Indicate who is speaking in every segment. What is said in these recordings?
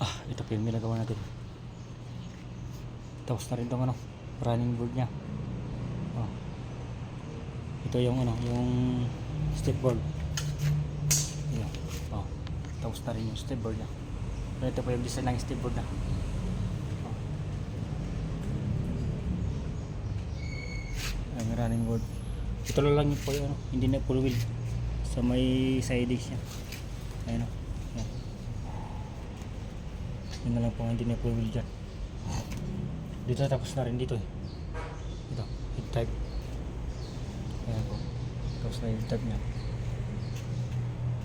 Speaker 1: Ito po yung ginagawa natin. Tapos na rin itong running board nya. Ito yung yung step board. Ayan. Tapos na rin yung step board nya. Ito po yung design ng step board na. Ang running board. Ito lang yung po yung hindi na full wheel. Sa may sidings nya. Ayan o. Ayan. Yun na lang po hindi na full wheel dyan. Dito tapos na rin dito eh. Ito, head type. Ayan po. Tapos na head type nya.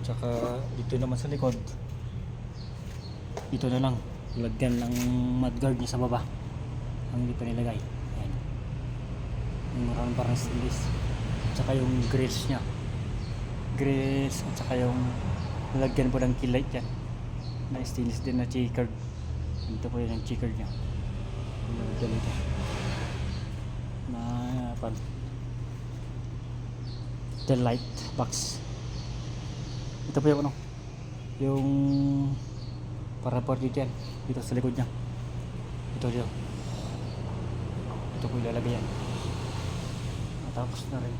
Speaker 1: Tsaka dito naman sa likod. Ito na lang. Lagyan ng mudguard nya sa baba. Ang hindi pa nilagay. Ayan. Yung maraming parang stainless. Tsaka yung grills nya. Grills at saka yung lagyan po ng keylight yan. Na stainless din na checkered. Dito po yun ang checkered nya. Ganito na pan tail light box. Ito po yung yung para po dito yan, dito sa likod nya. Ito po ilalagay yan. Tapos na rin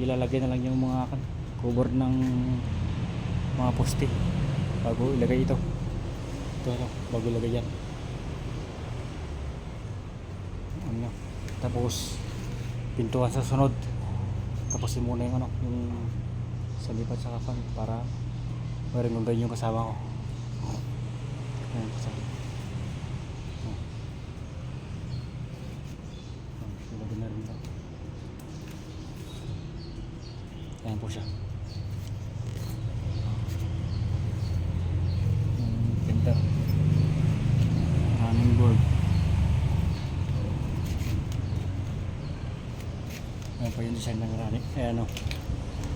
Speaker 1: ilalagay na lang yung mga cover ng mga poste bago ilagay ito bago ilagay yan. Tapos pintuan sa sunod. Tapos muna yung yung sa lipat sa kafan para maring ganyan yung kasama ko. Ayan po siya. Ilagay na rin ito. Ayan po siya. Printer. Running board. Ayan po yung design ng running. Ayan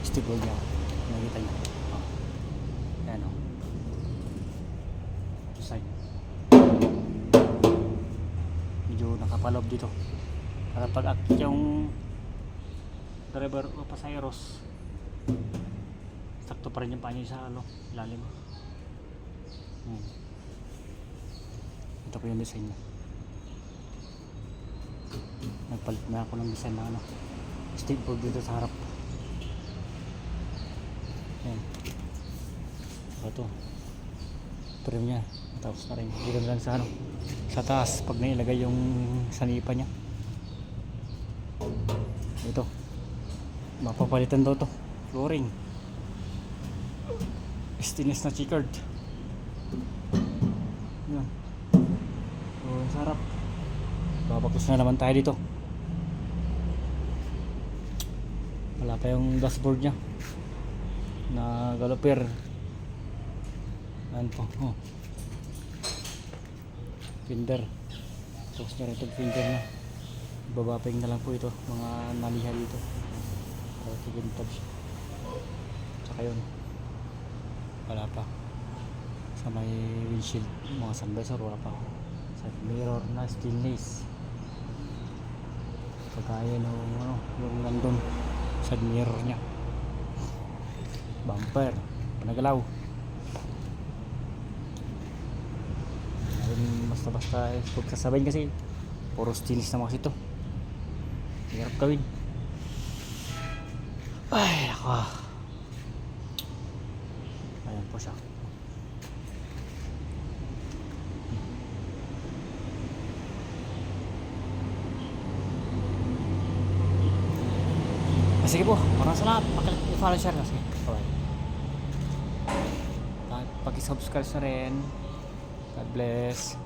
Speaker 1: step board niya. Nakita niya. Ayan design. Medyo nakapalob dito. Para pag akit yung driver o pasayeros, sakto pa rin yung panyo sa ilalim. Ito po yung design niya. Nagpalit na ako ng design na skateboard dito sa harap. Ayan. Ito trim nya. Tapos na rin dito lang sa taas pag nailagay yung sanipa nya. Ito mapapalitan daw to flooring stainless na checkered. Yan. Sa harap babakos na naman tayo dito. Wala pa yung dashboard nya na galloper. Ayan po. Fender. Tapos na rin itong fender na babaping na lang po ito mga naliha dito para tigintag. Tsaka yun wala pa sa may windshield mga sunvisor wala pa. Sa mirror na stainless kagaya nung yung nandun sa mirror nya. Bumper panagalaw. Basta huwag sasabayin kasi puro stainless na mga ito. Hirap gawin. Ay ako. Ayan po siya. Sige po, maraming salamat. Paki-follow, share na. Sige, bye. Paki-subscribe na rin. God bless.